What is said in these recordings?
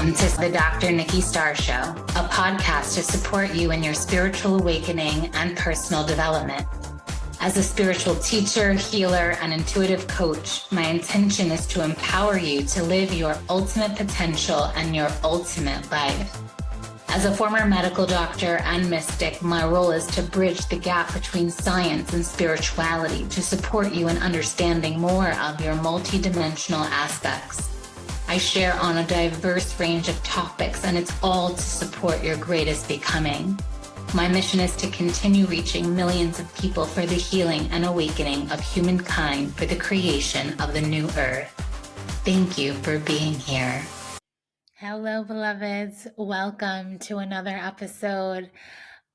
Welcome to the Dr. Nikki Starr Show, a podcast to support you in your spiritual awakening and personal development. As a spiritual teacher, healer, and intuitive coach, my intention is to empower you to live your ultimate potential and your ultimate life. As a former medical doctor and mystic, my role is to bridge the gap between science and spirituality to support you in understanding more of your multidimensional aspects. I share on a diverse range of topics, and it's all to support your greatest becoming. My mission is to continue reaching millions of people for the healing and awakening of humankind for the creation of the new earth. Thank you for being here. Hello, beloveds. Welcome to another episode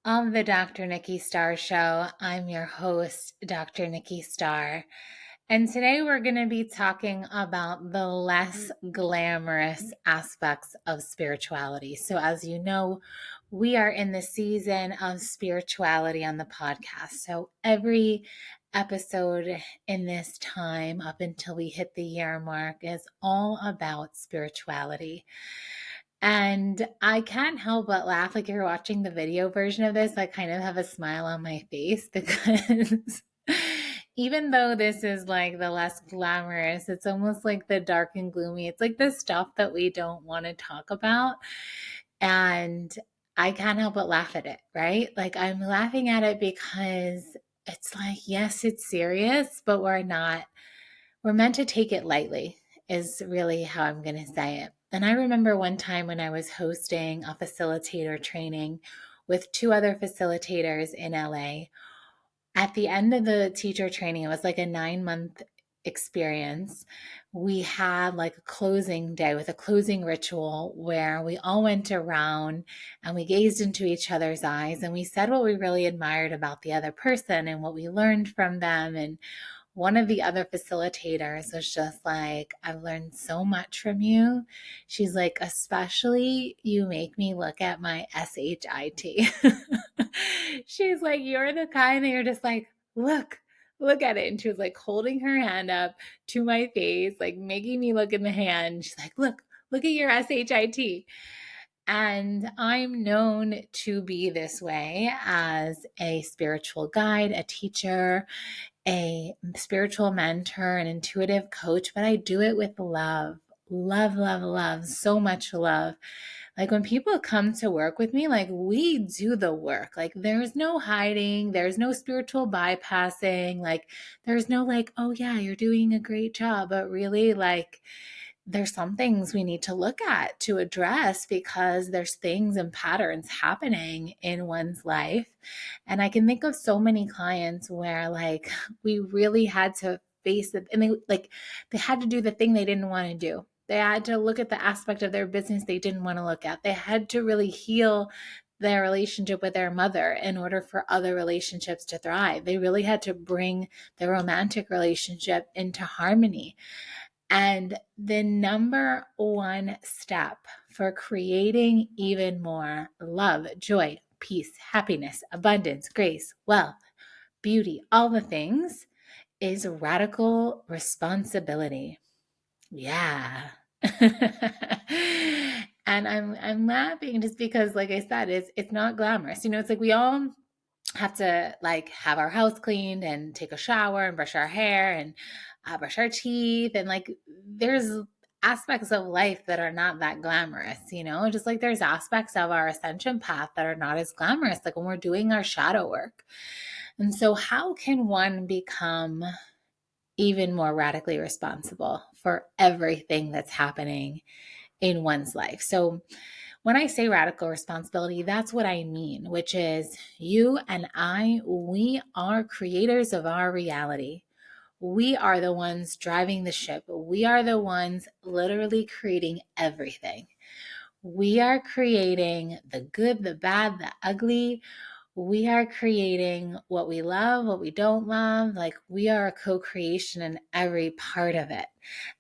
of the Dr. Nikki Starr Show. I'm your host, Dr. Nikki Starr. And today we're going to be talking about the less glamorous aspects of spirituality. So as you know, we are in the season of spirituality on the podcast. So every episode in this time up until we hit the year mark is all about spirituality. And I can't help but laugh. Like, you're watching the video version of this, I kind of have a smile on my face because even though this is like the less glamorous, it's almost like the dark and gloomy. It's like the stuff that we don't want to talk about. And I can't help but laugh at it, right? Like, I'm laughing at it because it's like, yes, it's serious, but we're meant to take it lightly is really how I'm going to say it. And I remember one time when I was hosting a facilitator training with two other facilitators in LA. At the end of the teacher training, it was like a 9-month experience. We had like a closing day with a closing ritual where we all went around and we gazed into each other's eyes and we said what we really admired about the other person and what we learned from them. And one of the other facilitators was just like, I've learned so much from you. She's like, especially you make me look at my SHIT. She's like, you're the kind that you're just like, look at it. And she was like holding her hand up to my face, like making me look in the hand. She's like, look at your SHIT. And I'm known to be this way as a spiritual guide, a teacher, a spiritual mentor, an intuitive coach, but I do it with love, so much love. Like, when people come to work with me, like, we do the work. Like, there's no hiding, there's no spiritual bypassing, like, there's no like, oh yeah, you're doing a great job, but really, like, there's some things we need to look at to address because there's things and patterns happening in one's life. And I can think of so many clients where like we really had to face it, and they had to do the thing they didn't want to do. They had to look at the aspect of their business they didn't want to look at. They had to really heal their relationship with their mother in order for other relationships to thrive. They really had to bring their romantic relationship into harmony. And the number one step for creating even more love, joy, peace, happiness, abundance, grace, wealth, beauty, all the things is radical responsibility. Yeah. And I'm laughing just because, like I said, it's not glamorous. You know, it's like we all have to like have our house cleaned and take a shower and brush our hair and brush our teeth. And like, there's aspects of life that are not that glamorous, you know, just like there's aspects of our ascension path that are not as glamorous, like when we're doing our shadow work. And so how can one become even more radically responsible for everything that's happening in one's life? So when I say radical responsibility, that's what I mean, which is you and I, we are creators of our reality. We are the ones driving the ship. We are the ones literally creating everything. We are creating the good, the bad, the ugly. We are creating what we love, what we don't love. Like, we are a co-creation in every part of it.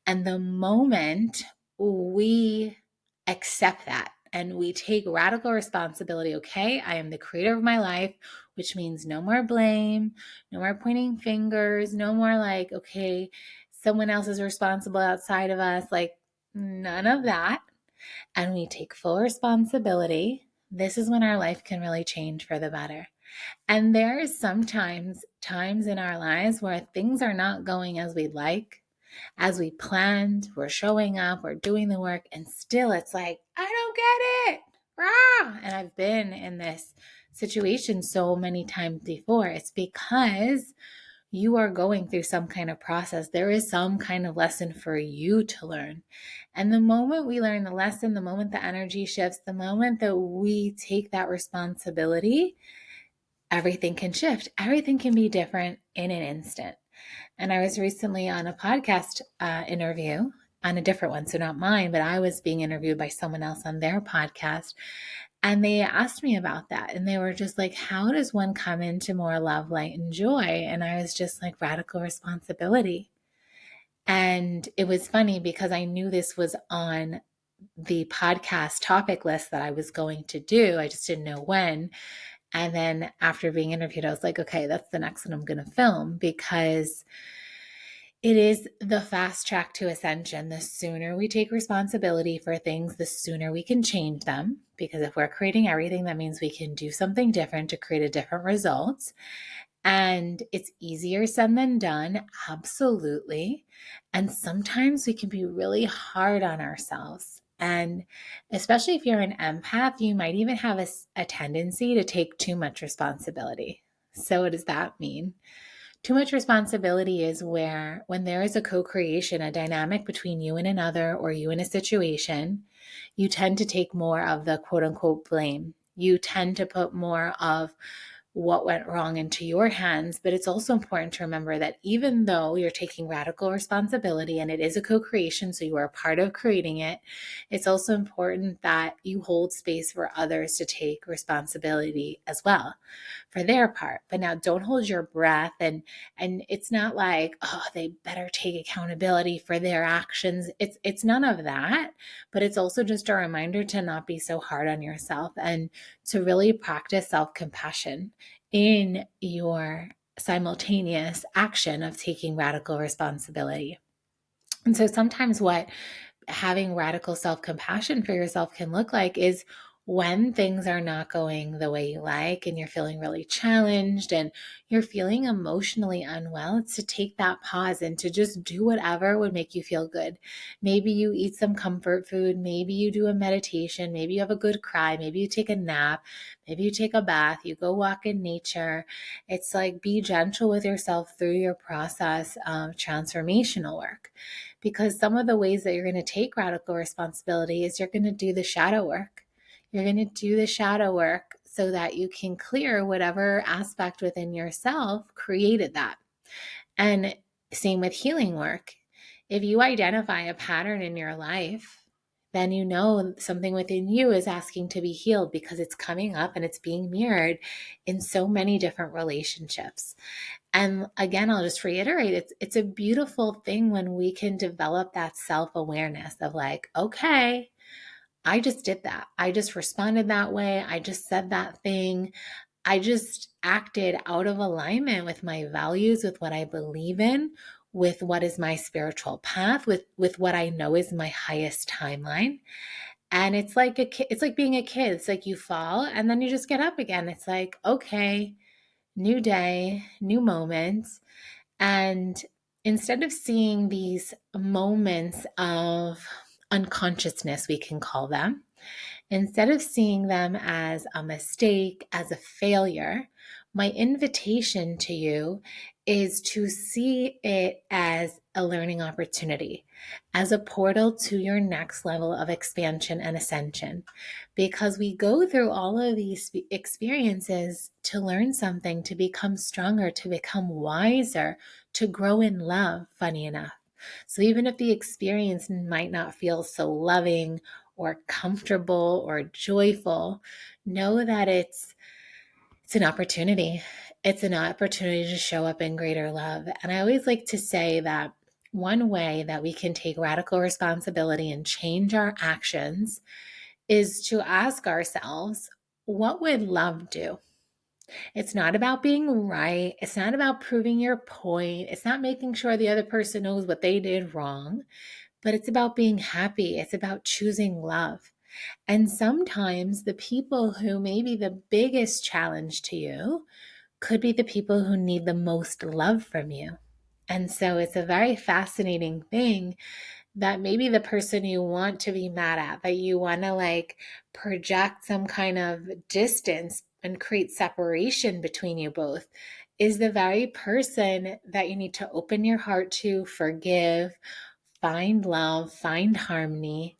And the moment we accept that and we take radical responsibility, okay, I am the creator of my life, which means no more blame, no more pointing fingers, no more like, okay, someone else is responsible outside of us, like none of that. and we take full responsibility, this is when our life can really change for the better. And there is sometimes times in our lives where things are not going as we'd like, as we planned. We're showing up, we're doing the work, and still it's like, I don't get it. Rah! And I've been in this situation so many times before. It's because you are going through some kind of process. There is some kind of lesson for you to learn. And the moment we learn the lesson, the moment the energy shifts, the moment that we take that responsibility, everything can shift. Everything can be different in an instant. And I was recently on a podcast interview on a different one, so not mine, but I was being interviewed by someone else on their podcast. And they asked me about that. And they were just like, how does one come into more love, light, and joy? And I was just like, radical responsibility. And it was funny because I knew this was on the podcast topic list that I was going to do. I just didn't know when. And then after being interviewed, I was like, okay, that's the next one I'm going to film, because it is the fast track to ascension. The sooner we take responsibility for things, the sooner we can change them. Because if we're creating everything, that means we can do something different to create a different result. And it's easier said than done, absolutely. And sometimes we can be really hard on ourselves. And especially if you're an empath, you might even have a tendency to take too much responsibility. So what does that mean? Too much responsibility is where, when there is a co-creation, a dynamic between you and another, or you in a situation, you tend to take more of the quote unquote blame. You tend to put more of what went wrong into your hands. But it's also important to remember that even though you're taking radical responsibility and it is a co-creation, so you are a part of creating it, it's also important that you hold space for others to take responsibility as well for their part. But now don't hold your breath, and it's not like, oh, they better take accountability for their actions. It's none of that, but it's also just a reminder to not be so hard on yourself and to really practice self-compassion in your simultaneous action of taking radical responsibility. And so sometimes what having radical self-compassion for yourself can look like is when things are not going the way you like and you're feeling really challenged and you're feeling emotionally unwell, it's to take that pause and to just do whatever would make you feel good. Maybe you eat some comfort food, maybe you do a meditation, maybe you have a good cry, maybe you take a nap, maybe you take a bath, you go walk in nature. It's like, be gentle with yourself through your process of transformational work. Because some of the ways that you're going to take radical responsibility is you're going to do the shadow work. You're going to do the shadow work so that you can clear whatever aspect within yourself created that. And same with healing work. If you identify a pattern in your life, then you know something within you is asking to be healed, because it's coming up and it's being mirrored in so many different relationships. And again, I'll just reiterate, it's a beautiful thing when we can develop that self-awareness of like, okay, I just did that. I just responded that way. I just said that thing. I just acted out of alignment with my values, with what I believe in, with what is my spiritual path, with what I know is my highest timeline. And it's like it's like being a kid. It's like you fall and then you just get up again. It's like, okay, new day, new moments. And instead of seeing these moments of unconsciousness, we can call them, instead of seeing them as a mistake, as a failure, my invitation to you is to see it as a learning opportunity, as a portal to your next level of expansion and ascension. Because we go through all of these experiences to learn something, to become stronger, to become wiser, to grow in love, funny enough. So even if the experience might not feel so loving or comfortable or joyful, know that it's an opportunity. It's an opportunity to show up in greater love. And I always like to say that one way that we can take radical responsibility and change our actions is to ask ourselves, what would love do? It's not about being right. It's not about proving your point. It's not making sure the other person knows what they did wrong. but it's about being happy. It's about choosing love. And sometimes the people who may be the biggest challenge to you could be the people who need the most love from you. And so it's a very fascinating thing that maybe the person you want to be mad at, that you want to like project some kind of distance and create separation between you both, is the very person that you need to open your heart to, forgive, find love, find harmony.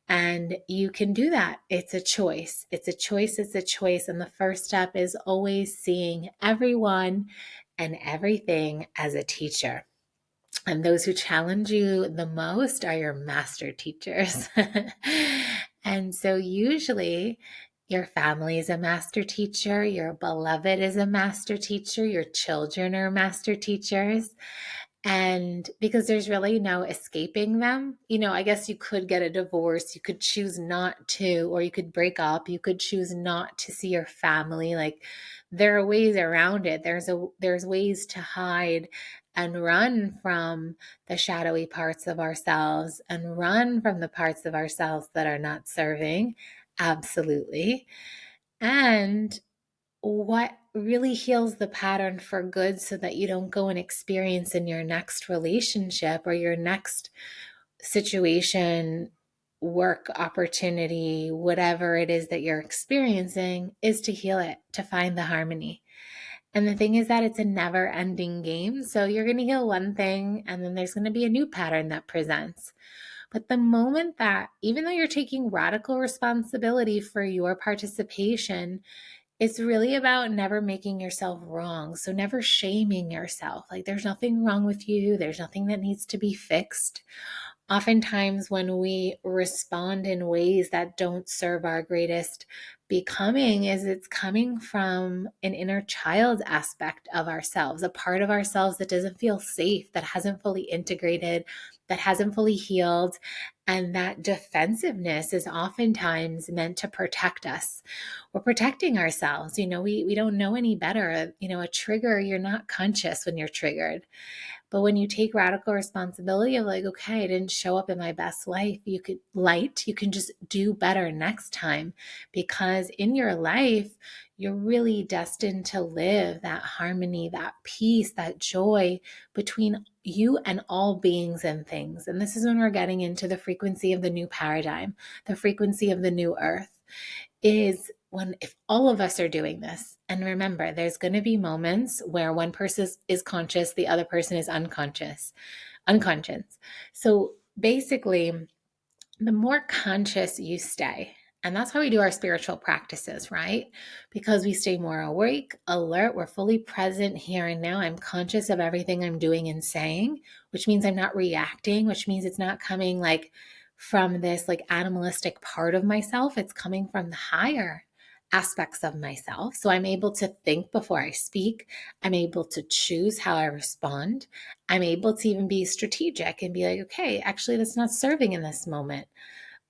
And you can do that. It's a choice. It's a choice. It's a choice. And the first step is always seeing everyone and everything as a teacher. And those who challenge you the most are your master teachers. And so usually your family is a master teacher, your beloved is a master teacher, your children are master teachers. And because there's really no escaping them, I guess you could get a divorce, you could choose not to, or you could break up, you could choose not to see your family. Like there are ways around it. There's ways to hide and run from the shadowy parts of ourselves and run from the parts of ourselves that are not serving. Absolutely. And what really heals the pattern for good so that you don't go and experience in your next relationship or your next situation, work opportunity, whatever it is that you're experiencing, is to heal it, to find the harmony. And the thing is that it's a never ending game. So you're going to heal one thing and then there's going to be a new pattern that presents. But the moment that, even though you're taking radical responsibility for your participation, it's really about never making yourself wrong. So never shaming yourself. Like there's nothing wrong with you. There's nothing that needs to be fixed. Oftentimes when we respond in ways that don't serve our greatest becoming, is it's coming from an inner child aspect of ourselves, a part of ourselves that doesn't feel safe, that hasn't fully integrated, that hasn't fully healed. And that defensiveness is oftentimes meant to protect us. We're protecting ourselves. We don't know any better. A trigger, you're not conscious when you're triggered. But when you take radical responsibility of like, okay, I didn't show up in my best life, you can just do better next time, because in your life, you're really destined to live that harmony, that peace, that joy between you and all beings and things. And this is when we're getting into the frequency of the new paradigm, the frequency of the new earth, is when, if all of us are doing this, and remember, there's going to be moments where one person is conscious, the other person is unconscious. So basically, the more conscious you stay, and that's how we do our spiritual practices, right? Because we stay more awake, alert, we're fully present here and now. I'm conscious of everything I'm doing and saying, which means I'm not reacting, which means it's not coming like from this like animalistic part of myself. It's coming from the higher aspects of myself. So I'm able to think before I speak. I'm able to choose how I respond. I'm able to even be strategic and be like, okay, actually, that's not serving in this moment.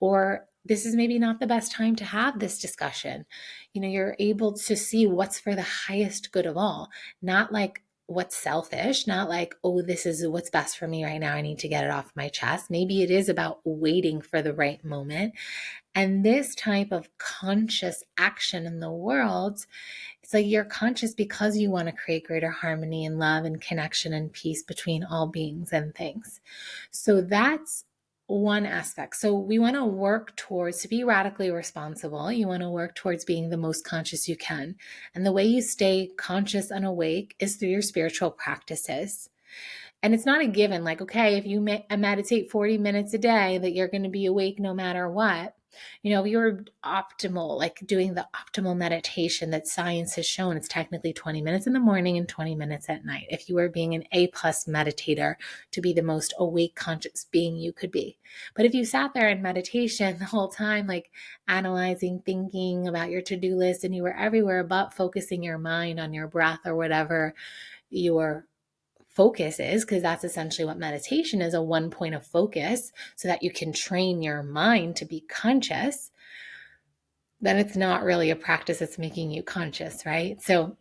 Or this is maybe not the best time to have this discussion. You're able to see what's for the highest good of all, not like what's selfish, not like, oh, this is what's best for me right now. I need to get it off my chest. Maybe it is about waiting for the right moment. And this type of conscious action in the world, it's like you're conscious because you want to create greater harmony and love and connection and peace between all beings and things. So that's one aspect. So we want to work towards, to be radically responsible, you want to work towards being the most conscious you can. And the way you stay conscious and awake is through your spiritual practices. And it's not a given, like, okay, if you meditate 40 minutes a day, that you're going to be awake no matter what. If you're optimal, like doing the optimal meditation that science has shown, it's technically 20 minutes in the morning and 20 minutes at night. If you were being an A+ meditator, to be the most awake, conscious being you could be. But if you sat there in meditation the whole time, like analyzing, thinking about your to-do list, and you were everywhere but focusing your mind on your breath or whatever your focus is, because that's essentially what meditation is, a one point of focus, so that you can train your mind to be conscious, then it's not really a practice that's making you conscious, right? So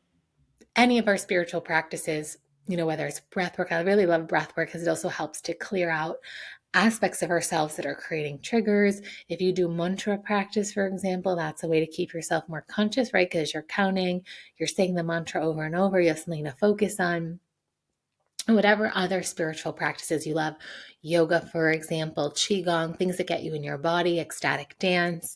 any of our spiritual practices, whether it's breath work, I really love breath work because it also helps to clear out aspects of ourselves that are creating triggers. If you do mantra practice, for example, that's a way to keep yourself more conscious, right? Because you're counting, you're saying the mantra over and over, you have something to focus on. Whatever other spiritual practices you love, yoga, for example, qigong, things that get you in your body, ecstatic dance.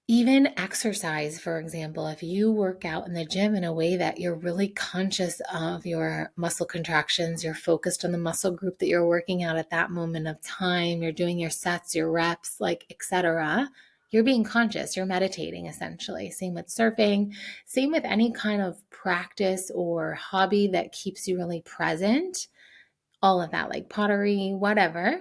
Even exercise, for example, if you work out in the gym in a way that you're really conscious of your muscle contractions, you're focused on the muscle group that you're working out at that moment of time, you're doing your sets, your reps, like etc. You're being conscious, you're meditating essentially. Same with surfing, same with any kind of practice or hobby that keeps you really present. All of that, like pottery, whatever.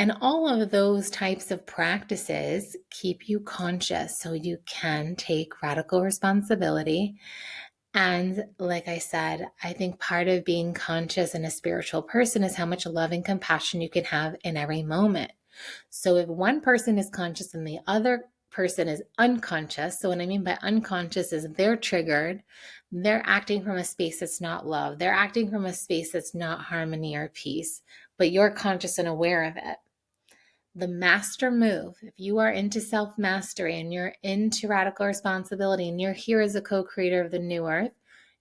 And all of those types of practices keep you conscious so you can take radical responsibility. And like I said, I think part of being conscious and a spiritual person is how much love and compassion you can have in every moment. So if one person is conscious and the other person is unconscious, so what I mean by unconscious is they're triggered, they're acting from a space that's not love, they're acting from a space that's not harmony or peace, but you're conscious and aware of it. The master move, if you are into self-mastery and you're into radical responsibility and you're here as a co-creator of the new earth,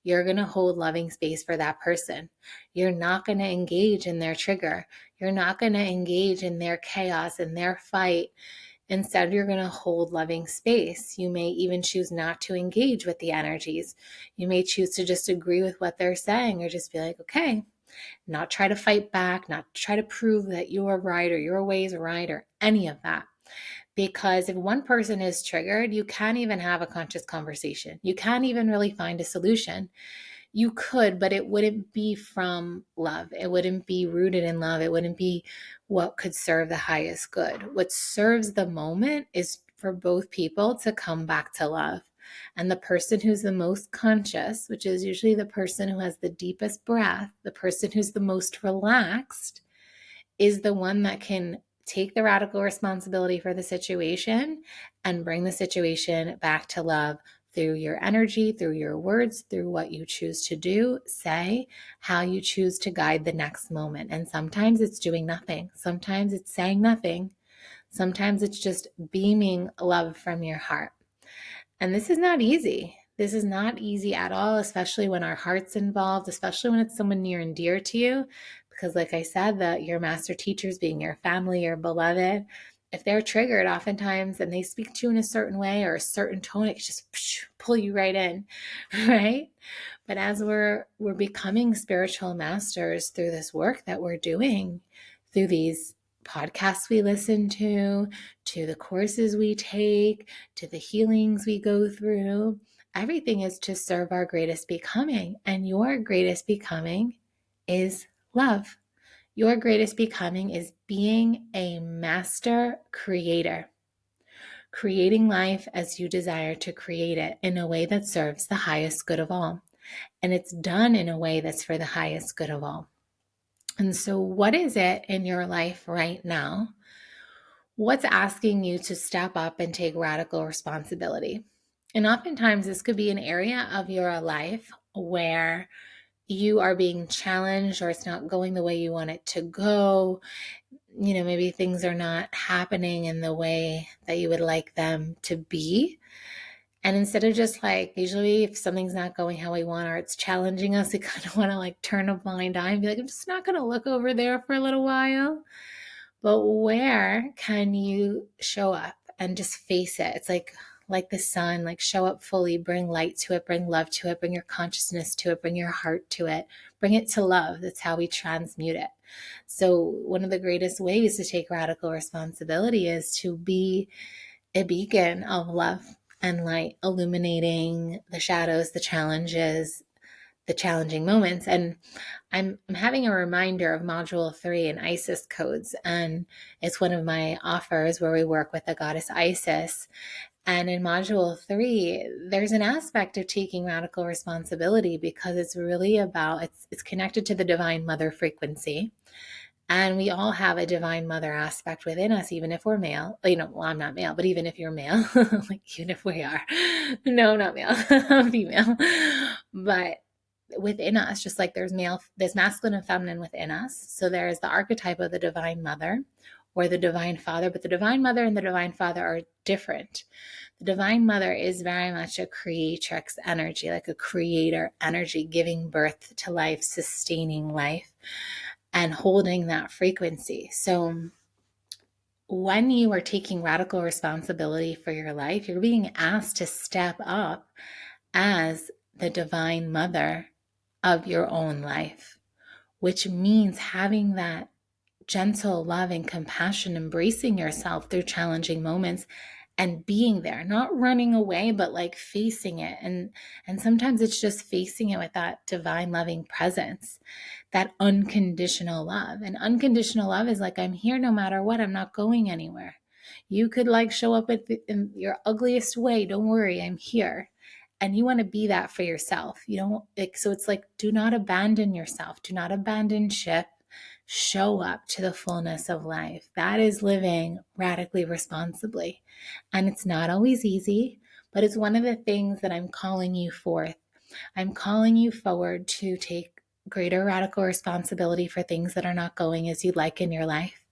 you're going to hold loving space for that person. You're not going to engage in their trigger. You're not going to engage in their chaos and their fight. Instead, you're going to hold loving space. You may even choose not to engage with the energies. You may choose to just agree with what they're saying or just be like, okay, not try to fight back, not try to prove that you're right or your way is right or any of that. Because if one person is triggered, you can't even have a conscious conversation. You can't even really find a solution. You could, but it wouldn't be from love. It wouldn't be rooted in love. It wouldn't be what could serve the highest good. What serves the moment is for both people to come back to love. And the person who's the most conscious, which is usually the person who has the deepest breath, the person who's the most relaxed, is the one that can take the radical responsibility for the situation and bring the situation back to love through your energy, through your words, through what you choose to do, say, how you choose to guide the next moment. And sometimes it's doing nothing. Sometimes it's saying nothing. Sometimes it's just beaming love from your heart. And this is not easy. This is not easy at all, especially when our heart's involved, especially when it's someone near and dear to you. Because like I said, your master teachers being your family, your beloved, if they're triggered oftentimes and they speak to you in a certain way or a certain tone, it can just pull you right in, right? But as we're becoming spiritual masters through this work that we're doing, through these podcasts we listen to the courses we take, to the healings we go through, everything is to serve our greatest becoming. And your greatest becoming is love. Your greatest becoming is being a master creator, creating life as you desire to create it in a way that serves the highest good of all. And it's done in a way that's for the highest good of all. And so, what is it in your life right now? What's asking you to step up and take radical responsibility? And oftentimes, this could be an area of your life where you are being challenged or it's not going the way you want it to go. You know, maybe things are not happening in the way that you would like them to be. And instead of just like, usually if something's not going how we want or it's challenging us, we kind of want to like turn a blind eye and be like, I'm just not going to look over there for a little while. But where can you show up and just face it? It's like the sun, like show up fully, bring light to it, bring love to it, bring your consciousness to it, bring your heart to it, bring it to love. That's how we transmute it. So one of the greatest ways to take radical responsibility is to be a beacon of love and light, illuminating the shadows, the challenges, the challenging moments. And I'm having a reminder of Module 3 in Isis codes. And it's one of my offers where we work with the goddess Isis. And in Module 3, there's an aspect of taking radical responsibility because it's really about, it's connected to the Divine Mother frequency. And we all have a Divine Mother aspect within us, even if we're male. You know, well, I'm not male, but even if you're male, like even if we are. No, not male, I'm female. But within us, just like there's masculine and feminine within us. So there is the archetype of the divine mother or the divine father, but the divine mother and the divine father are different. The divine mother is very much a creatrix energy, like a creator energy, giving birth to life, sustaining life, and holding that frequency. So when you are taking radical responsibility for your life, you're being asked to step up as the divine mother of your own life, which means having that gentle love and compassion, embracing yourself through challenging moments and being there, not running away, but like facing it. And sometimes it's just facing it with that divine loving presence, that unconditional love. And unconditional love is like, I'm here no matter what, I'm not going anywhere. You could like show up in your ugliest way. Don't worry, I'm here. And you want to be that for yourself. You don't like, so it's like, do not abandon yourself. Do not abandon ship. Show up to the fullness of life. That is living radically responsibly. And it's not always easy, but it's one of the things that I'm calling you forth. I'm calling you forward to take greater radical responsibility for things that are not going as you'd like in your life,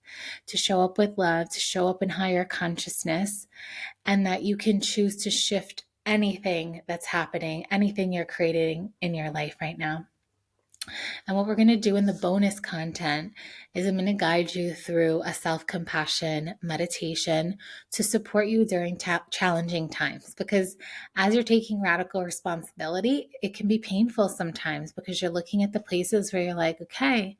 to show up with love, to show up in higher consciousness, and that you can choose to shift anything that's happening, anything you're creating in your life right now. And what we're going to do in the bonus content is I'm going to guide you through a self-compassion meditation to support you during challenging times. Because as you're taking radical responsibility, it can be painful sometimes because you're looking at the places where you're like, okay,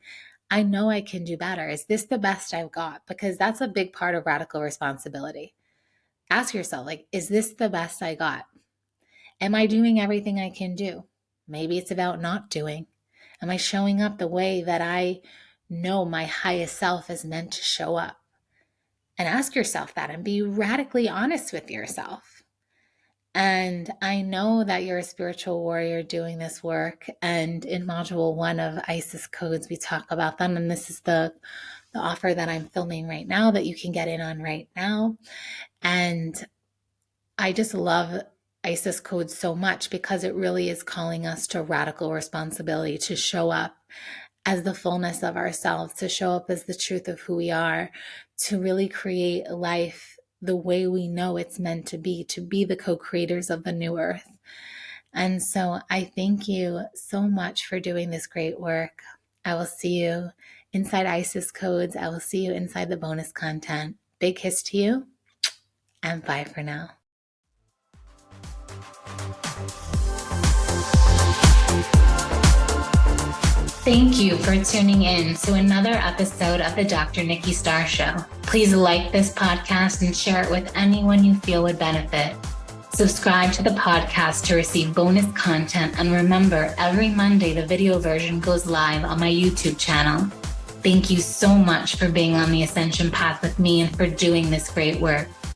I know I can do better. Is this the best I've got? Because that's a big part of radical responsibility. Ask yourself, like, is this the best I got? Am I doing everything I can do? Maybe it's about not doing. Am I showing up the way that I know my highest self is meant to show up? And ask yourself that and be radically honest with yourself. And I know that you're a spiritual warrior doing this work. And in module 1 of ISIS codes, we talk about them. And this is the offer that I'm filming right now that you can get in on right now. And I just love ISIS code so much because it really is calling us to radical responsibility, to show up as the fullness of ourselves, to show up as the truth of who we are, to really create life the way we know it's meant to be the co-creators of the new earth. And so I thank you so much for doing this great work. I will see you inside ISIS codes. I will see you inside the bonus content. Big kiss to you, and bye for now. Thank you for tuning in to another episode of the Dr. Nikki Starr Show. Please like this podcast and share it with anyone you feel would benefit. Subscribe to the podcast to receive bonus content, and remember, every Monday the video version goes live on my YouTube channel. Thank you so much for being on the ascension path with me and for doing this great work.